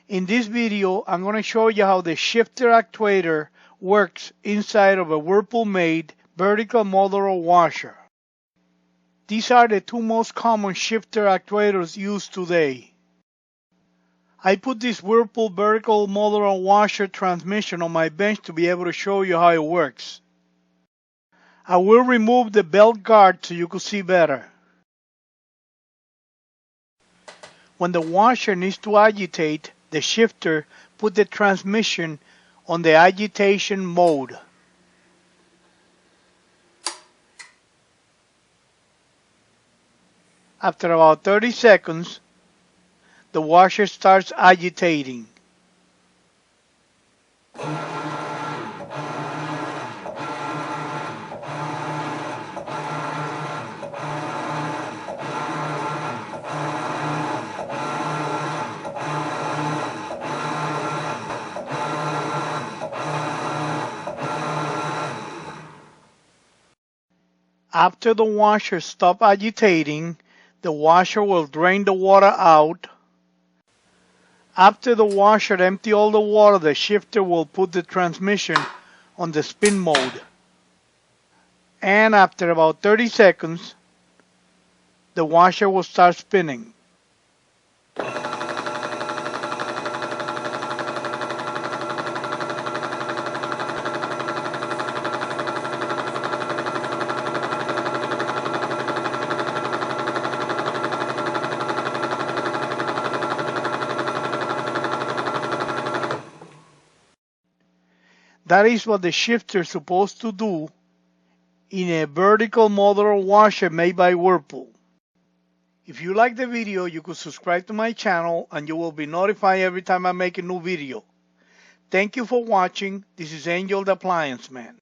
In this video, I'm going to show you how the shifter actuator works inside of a Whirlpool-made vertical motor washer. These are the two most common shifter actuators used today. I put this Whirlpool vertical motor washer transmission on my bench to be able to show you how it works. I will remove the belt guard so you can see better. When the washer needs to agitate, the shifter put the transmission on the agitation mode. After about 30 seconds, the washer starts agitating. After the washer stops agitating, the washer will drain the water out. After the washer empties all the water, the shifter will put the transmission on the spin mode. And after about 30 seconds, the washer will start spinning. That is what the shifter is supposed to do in a vertical motor washer made by Whirlpool. If you like the video, you could subscribe to my channel and you will be notified every time I make a new video. Thank you for watching. This is Angel the Appliance Man.